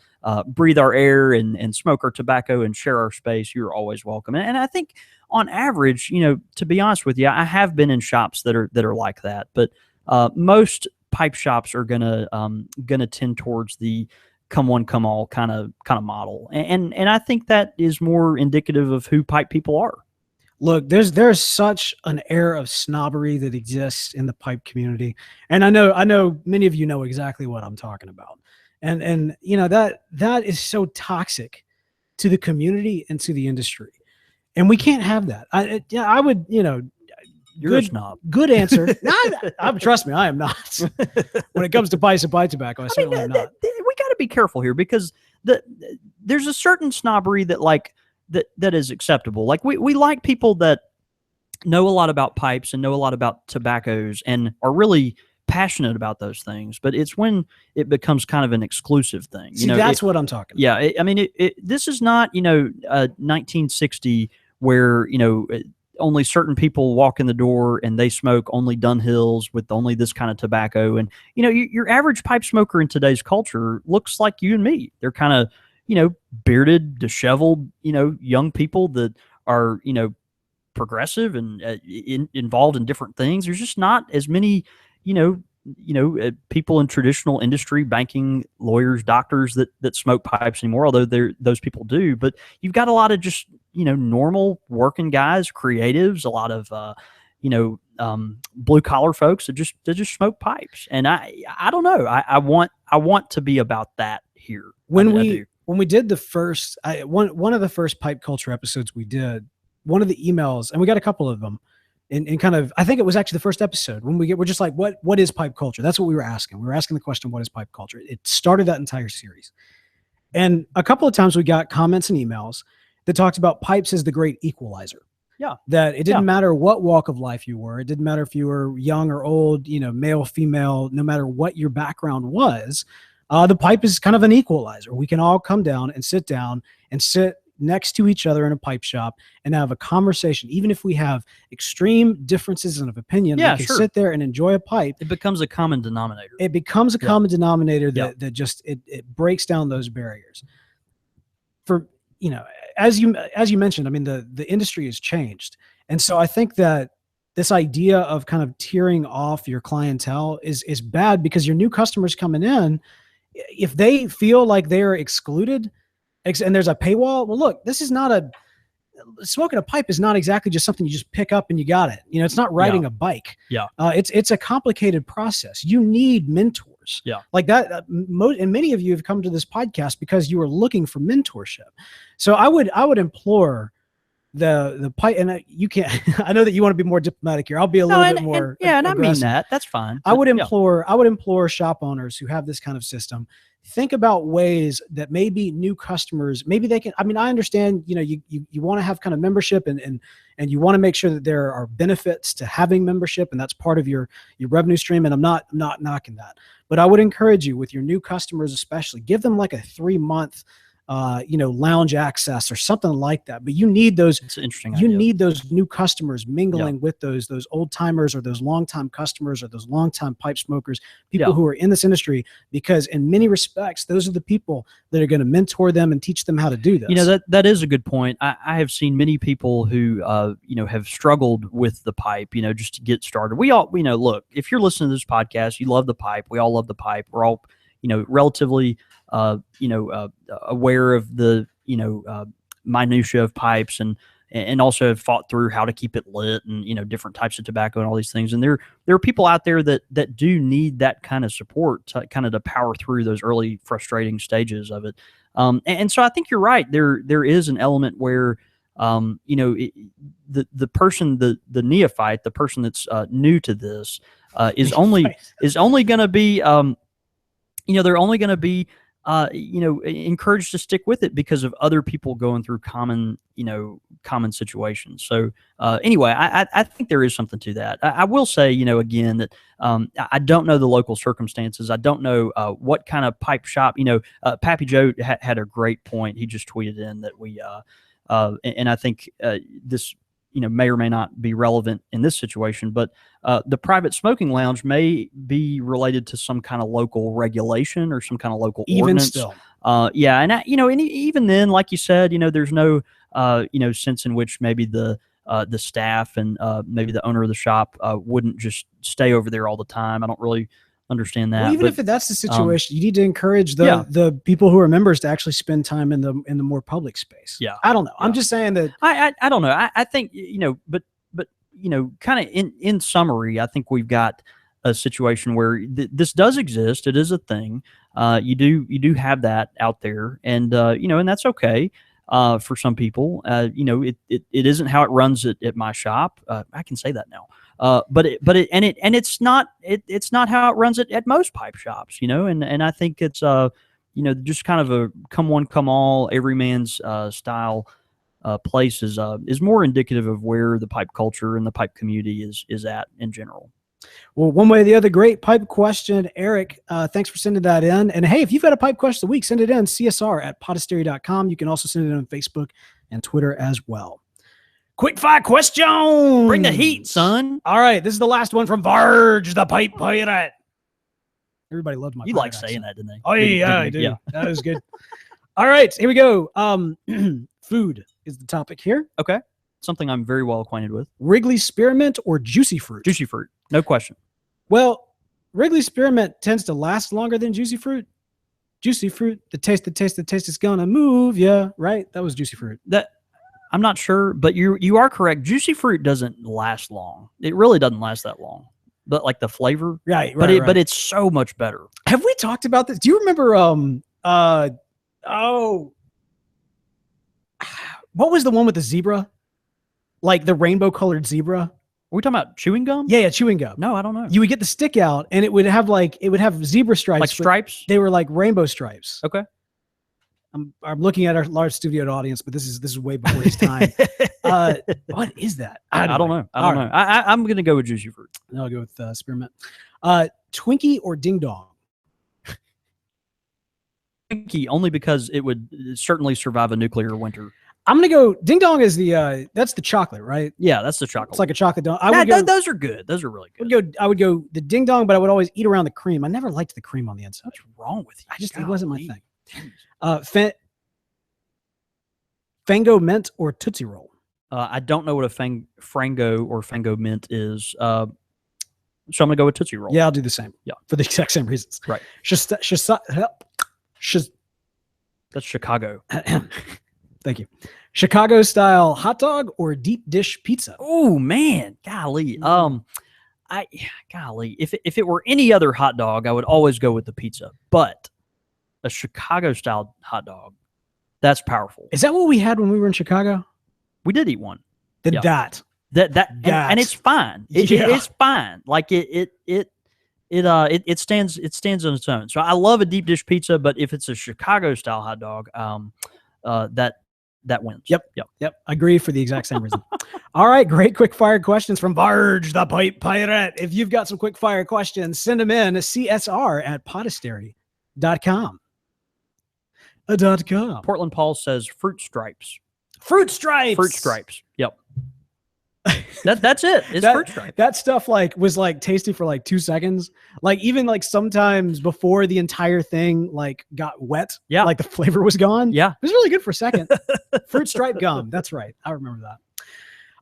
breathe our air and smoke our tobacco and share our space, you're always welcome. And I think on average, to be honest with you, I have been in shops that are like that, but most pipe shops are gonna tend towards the come one come all kind of model, and I think that is more indicative of who pipe people are. Look, there's such an air of snobbery that exists in the pipe community, and I know many of you know exactly what I'm talking about, and that is so toxic to the community and to the industry, and we can't have that. I would You're a snob. Good answer. Trust me, I am not. When it comes to pipes and pipe tobacco, I certainly am not. We got to be careful here because there's a certain snobbery that is acceptable. Like we like people that know a lot about pipes and know a lot about tobaccos and are really passionate about those things. But it's when it becomes kind of an exclusive thing. See, that's what I'm talking about. Yeah, this is not 1960 where only certain people walk in the door and they smoke only Dunhills with only this kind of tobacco. And, your average pipe smoker in today's culture looks like you and me. They're kind of, bearded, disheveled, young people that are, progressive and involved in different things. There's just not as many, people in traditional industry, banking, lawyers, doctors that smoke pipes anymore, although those people do. But you've got a lot of just, normal working guys, creatives, a lot of, blue collar folks that just smoke pipes. And I don't know. I want to be about that here. When we did the first, one of the first pipe culture episodes we did, one of the emails, and we got a couple of them, and kind of, I think it was actually the first episode when we're just like, what is pipe culture? That's what we were asking. We were asking the question, what is pipe culture? It started that entire series. And a couple of times we got comments and emails that talked about pipes as the great equalizer. Yeah. That it didn't matter what walk of life you were. It didn't matter if you were young or old, male, female, no matter what your background was. The pipe is kind of an equalizer. We can all come down and sit next to each other in a pipe shop and have a conversation. Even if we have extreme differences of opinion, we can sit there and enjoy a pipe. It becomes a common denominator. It becomes a common denominator that just it breaks down those barriers. For as you mentioned, the industry has changed, and so I think that this idea of kind of tearing off your clientele is bad, because your new customers coming in, if they feel like they're excluded and there's a paywall, well, look, this is not smoking a pipe is not exactly just something you just pick up and you got it. It's not riding a bike. Yeah. It's a complicated process. You need mentors. Yeah. Like that. And many of you have come to this podcast because you were looking for mentorship. So I would implore the pipe, and you can't, I know that you want to be more diplomatic here. I'll be a little bit more. And I mean that. That's fine. I would implore shop owners who have this kind of system, think about ways that maybe new customers, maybe they can, I understand, you want to have kind of membership and you want to make sure that there are benefits to having membership, and that's part of your revenue stream. And I'm not knocking that, but I would encourage you with your new customers, especially, give them like a 3-month lounge access or something like that. But you need those. It's an interesting you idea. need those new customers mingling with those old timers or those long-time customers or those long-time pipe smokers, people who are in this industry, because in many respects, those are the people that are going to mentor them and teach them how to do this. That is a good point. I have seen many people who, have struggled with the pipe, just to get started. We look, if you're listening to this podcast, you love the pipe. We all love the pipe. We're all, relatively, aware of the, minutia of pipes and also have fought through how to keep it lit and, different types of tobacco and all these things. And there are people out there that do need that kind of support to power through those early frustrating stages of it. And so I think you're right. There is an element where, the person, the neophyte, the person that's new to this is only going to be, they're only going to be encouraged to stick with it because of other people going through common situations. So anyway, I think there is something to that. I will say, again, that I don't know the local circumstances. I don't know what kind of pipe shop. Pappy Joe had a great point. He just tweeted in that and I think this may or may not be relevant in this situation, but the private smoking lounge may be related to some kind of local regulation or some kind of local ordinance. Still. And even then, like you said, there's no sense in which maybe the staff and maybe the owner of the shop wouldn't just stay over there all the time. I don't really understand that. Well, even if that's the situation, you need to encourage the people who are members to actually spend time in the more public space. Yeah, I don't know. Yeah. I'm just saying that I don't know. I think but kind of in summary, I think we've got a situation where this does exist. It is a thing. You do have that out there, and and that's okay. For some people, it isn't how it runs at my shop. I can say that now. But it's not how it runs at most pipe shops, and I think it's just kind of a come one, come all, every man's style place is more indicative of where the pipe culture and the pipe community is at in general. Well, one way or the other, great pipe question, Eric. Thanks for sending that in. And hey, if you've got a pipe question of the week, send it in, csr@podastery.com. You can also send it on Facebook and Twitter as well. Quick fire question. Bring the heat, son. All right, this is the last one from Varge, the pipe pirate. Everybody loved my. You like saying that, didn't they? Oh yeah, I do. Yeah, that was good. All right, here we go. Food is the topic here. Okay, something I'm very well acquainted with. Wrigley's Spearmint or Juicy Fruit? Juicy Fruit, no question. Well, Wrigley's Spearmint tends to last longer than Juicy Fruit. Juicy Fruit, the taste is gonna move ya, right? That was Juicy Fruit. That I'm not sure, but you are correct. Juicy Fruit doesn't last long. It really doesn't last that long. But like the flavor, right? But it's so much better. Have we talked about this? Do you remember? What was the one with the zebra? Like the rainbow colored zebra? Are we talking about chewing gum? Yeah, chewing gum. No, I don't know. You would get the stick out, and it would have zebra stripes, like stripes. They were like rainbow stripes. Okay. I'm looking at our large studio audience, but this is way before his time. What is that? I don't know. I'm gonna go with Juicy Fruit. I'll go with Spearmint. Twinkie or Ding Dong? Twinkie, only because it would certainly survive a nuclear winter. I'm gonna go. Ding Dong is that's the chocolate, right? Yeah, that's the chocolate. It's like a chocolate dong. Those are good. Those are really good. I would go the Ding Dong, but I would always eat around the cream. I never liked the cream on the inside. What's wrong with you? It wasn't my thing. Fango Mint or Tootsie Roll? I don't know what a Frango or Fango Mint is. So I'm gonna go with Tootsie Roll. Yeah, I'll do the same. Yeah, for the exact same reasons. Right. That's Chicago. Thank you. Chicago style hot dog or deep dish pizza? Oh man, golly. If it were any other hot dog, I would always go with the pizza. But a Chicago style hot dog, that's powerful. Is that what we had when we were in Chicago? We did eat one. And it's fine. It's fine. Like it stands on its own. So I love a deep dish pizza, but if it's a Chicago style hot dog, that wins. Yep. Agree for the exact same reason. All right, great quick fire questions from Varge, the pipe pirate. If you've got some quick fire questions, send them in to csr@podastery.com. Portland Paul says fruit stripes. Fruit stripes. Yep. That's it. It's fruit stripes. That stuff was tasty for 2 seconds. Even sometimes before the entire thing got wet. Yeah. The flavor was gone. Yeah. It was really good for a second. Fruit stripe gum. That's right. I remember that.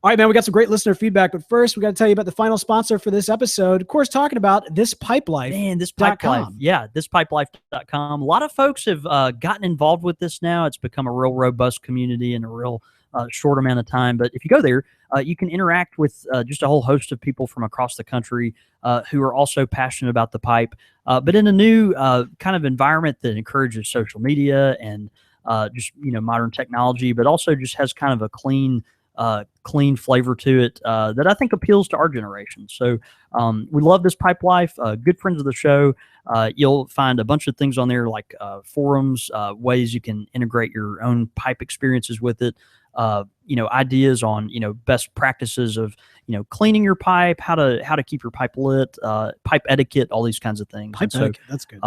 All right, man, we got some great listener feedback, but first we got to tell you about the final sponsor for this episode. Of course, talking about This Pipe Life. Man, This Pipe Life. Yeah, thispipelife.com. A lot of folks have gotten involved with this now. It's become a real robust community in a real short amount of time. But if you go there, you can interact with just a whole host of people from across the country who are also passionate about the pipe, but in a new kind of environment that encourages social media and just modern technology, but also just has kind of a clean clean flavor to it that I think appeals to our generation. So we love this Pipe Life. Good friends of the show. You'll find a bunch of things on there like forums, ways you can integrate your own pipe experiences with it. Ideas on best practices of cleaning your pipe, how to keep your pipe lit, pipe etiquette, all these kinds of things. Pipe etiquette, that's good.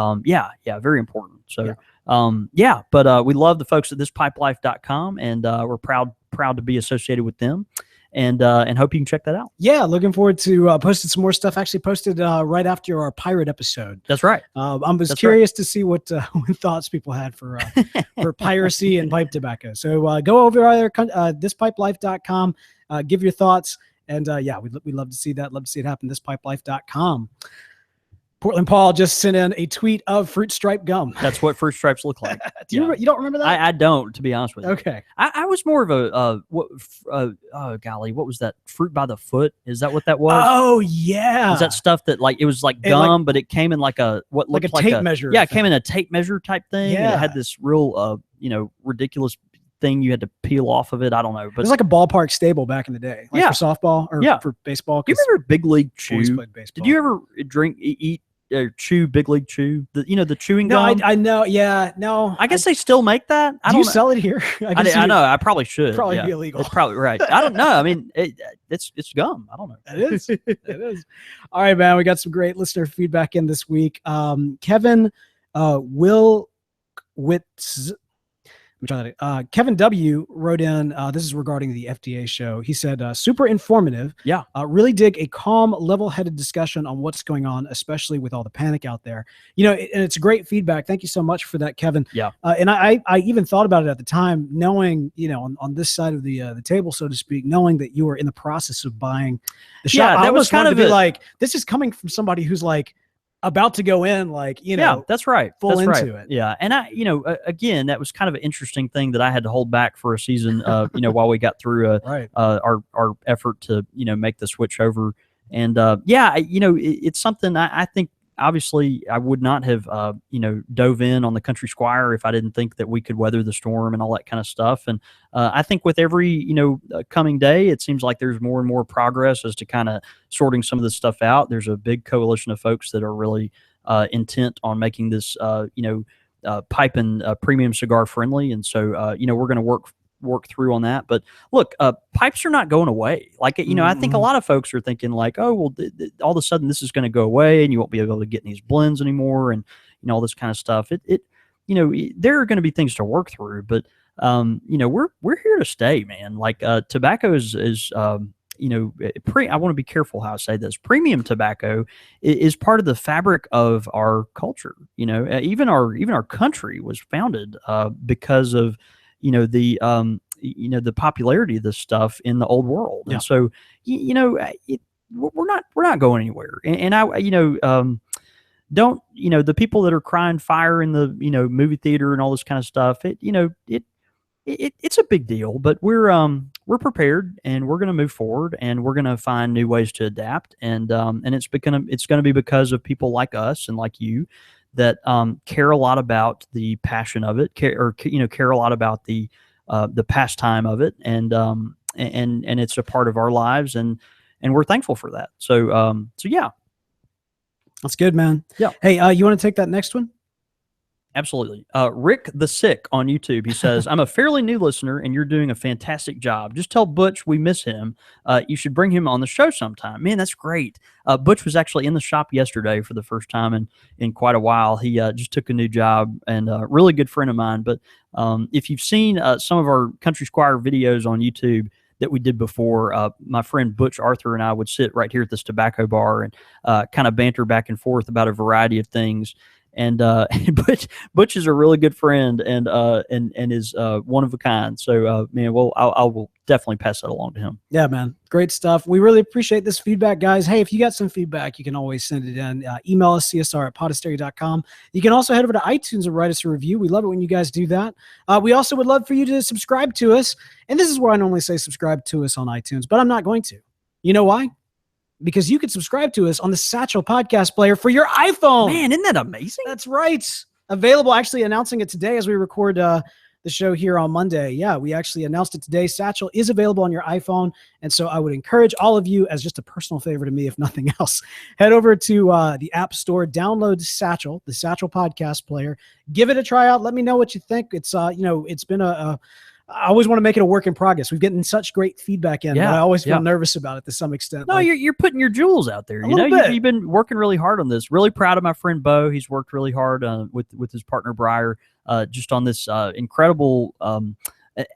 Very important. So but we love the folks at thispipelife.com, and we're proud to be associated with them, and hope you can check that out. Yeah, looking forward to posting some more stuff. Actually posted right after our pirate episode. That's right. I was curious to see what thoughts people had for piracy and pipe tobacco. So go over there, thispipelife.com, give your thoughts, and we'd love to see that. Love to see it happen. Thispipelife.com. Portland Paul just sent in a tweet of fruit stripe gum. That's what fruit stripes look like. You don't remember that? I don't, to be honest with you. Okay. I was more of a what was that? Fruit by the foot? Is that what that was? Oh yeah. Was that stuff that it was like gum, but it came in like a tape measure? Yeah, it came in a tape measure type thing. Yeah. It had this real ridiculous thing you had to peel off of it. I don't know, but it was like a ballpark stable back in the day, for softball or for baseball. Do you remember Big League Chew? Did you ever eat chew Big League Chew? The chewing gum. I know. Yeah, no. I guess they still make that. Do you sell it here? I know. I probably should. Probably be illegal. It's probably right. I don't know. I mean, it's gum. I don't know. It is. It is. All right, man. We got some great listener feedback in this week. Kevin Kevin W. wrote in, this is regarding the FDA show. He said, super informative. Yeah. Really dig a calm, level-headed discussion on what's going on, especially with all the panic out there. And it's great feedback. Thank you so much for that, Kevin. Yeah. And I even thought about it at the time, knowing, on this side of the table, so to speak, knowing that you were in the process of buying the shop. Yeah, that was kind of like, this is coming from somebody who's like, about to go in, that's right. Full that's into right. it. Yeah. And again, that was kind of an interesting thing that I had to hold back for a season, while we got through our effort to, make the switch over. And it's something I think, obviously I would not have, dove in on the Country Squire if I didn't think that we could weather the storm and all that kind of stuff. And I think with every, coming day, it seems like there's more and more progress as to kind of sorting some of this stuff out. There's a big coalition of folks that are really intent on making this, pipe and premium cigar friendly. And so, we're going to work through on that. But look, pipes are not going away. I think a lot of folks are thinking like, oh, well, all of a sudden this is going to go away and you won't be able to get these blends anymore. And, all this kind of stuff. There are going to be things to work through, but, we're here to stay, man. Tobacco is I want to be careful how I say this. Premium tobacco is part of the fabric of our culture. Even our country was founded because of the popularity of this stuff in the old world. Yeah. And so, we're not going anywhere. And don't, the people that are crying fire in the, movie theater and all this kind of stuff, it's a big deal, but we're prepared and we're going to move forward and we're going to find new ways to adapt. And it's going to be because of people like us and like you that care a lot about the passion of it, care a lot about the pastime of it, and it's a part of our lives, and we're thankful for that. So yeah, that's good, man. Yeah. Hey, you want to take that next one? Absolutely. Rick the Sick on YouTube, he says, I'm a fairly new listener and you're doing a fantastic job. Just tell Butch we miss him. You should bring him on the show sometime. Man, that's great. Butch was actually in the shop yesterday for the first time in quite a while. He just took a new job and a really good friend of mine. But if you've seen some of our Country Squire videos on YouTube that we did before, my friend Butch Arthur and I would sit right here at this tobacco bar and kind of banter back and forth about a variety of things. And Butch is a really good friend and is one of a kind. So man, I will definitely pass that along to him. Yeah, man, great stuff. We really appreciate this feedback, guys. Hey, if you got some feedback, you can always send it in. Email us csr@podasteria.com. You can also head over to iTunes and write us a review. We love it when you guys do that. We also would love for you to subscribe to us. And this is where I normally say subscribe to us on iTunes, but I'm not going to. You know why? Because you can subscribe to us on the Satchel podcast player for your iPhone. Man, isn't that amazing? That's right. Available, actually announcing it today as we record the show here on Monday. Yeah, we actually announced it today. Satchel is available on your iPhone. And so I would encourage all of you, as just a personal favor to me, if nothing else, head over to the App Store, download Satchel, the Satchel podcast player, give it a try out. Let me know what you think. It's, it's been I always want to make it a work in progress. We've gotten such great feedback in, but I always feel nervous about it to some extent. No, you're putting your jewels out there. You've been working really hard on this. Really proud of my friend Bo. He's worked really hard with his partner Briar, just on this incredible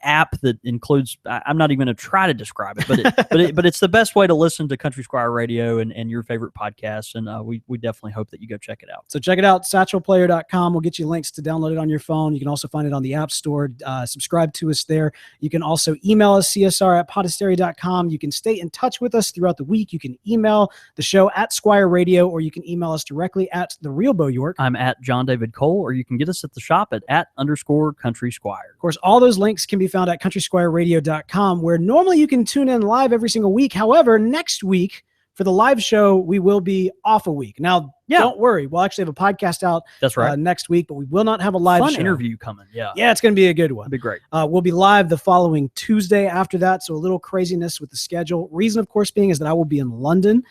app that includes. I'm not even going to try to describe it, but it's the best way to listen to Country Squire Radio and your favorite podcasts. And we definitely hope that you go check it out. So check it out, satchelplayer.com. We'll get you links to download it on your phone. You can also find it on the App Store. Subscribe to us there. You can also email us, csr@podastery.com. You can stay in touch with us throughout the week. You can email the show at Squire Radio, or you can email us directly at The Real Bo York. I'm at John David Cole, or you can get us at the shop at _Country Squire. Of course, all those links can be found at countrysquireradio.com, where normally you can tune in live every single week. However, next week for the live show, we will be off a week. Now, don't worry. We'll actually have a podcast out next week, but we will not have a live show. Interview coming. Yeah, it's going to be a good one. It'll be great. We'll be live the following Tuesday after that, so a little craziness with the schedule. Reason, of course, being is that I will be in London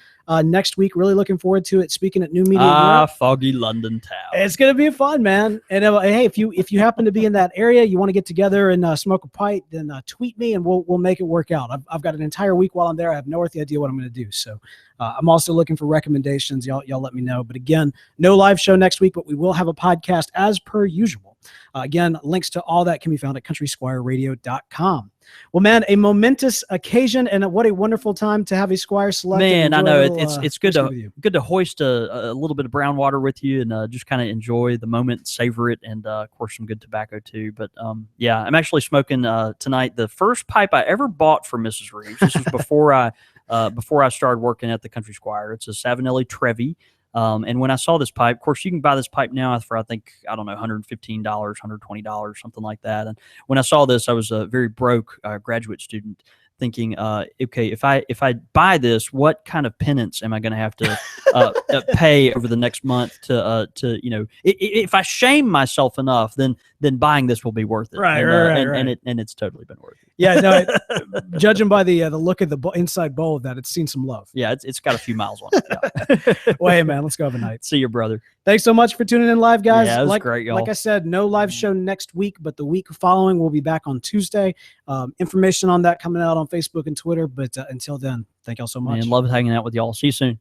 next week. Really looking forward to it. Speaking at New Media. Foggy London town. It's going to be fun, man. And hey, if you happen to be in that area, you want to get together and smoke a pipe, then tweet me and we'll make it work out. I've got an entire week while I'm there. I have no idea what I'm going to do. So I'm also looking for recommendations. Y'all let me know. But again, no live show next week, but we will have a podcast as per usual. Again, links to all that can be found at countrysquireradio.com. Well, man, a momentous occasion, and what a wonderful time to have a Squire select. Man, I know it's good to hoist a little bit of brown water with you and just kind of enjoy the moment, savor it, and of course some good tobacco too. But I'm actually smoking tonight the first pipe I ever bought for Mrs. Reeves. This was before I started working at the Country Squire. It's a Savinelli Trevi. And when I saw this pipe, of course, you can buy this pipe now for, I think, $115, $120, something like that. And when I saw this, I was a very broke graduate student thinking, okay, if I buy this, what kind of penance am I going to have to pay over the next month to if I shame myself enough, then buying this will be worth it. Right. And it's totally been worth it. Yeah, no, judging by the look of the inside bowl of that, it's seen some love. Yeah, it's got a few miles on it. Yeah. Well, hey, man, let's go have a night. See you, brother. Thanks so much for tuning in live, guys. Yeah, it was great, y'all. Like I said, no live show next week, but the week following we'll be back on Tuesday. Information on that coming out on Facebook and Twitter. But until then, thank y'all so much. And love hanging out with y'all. See you soon.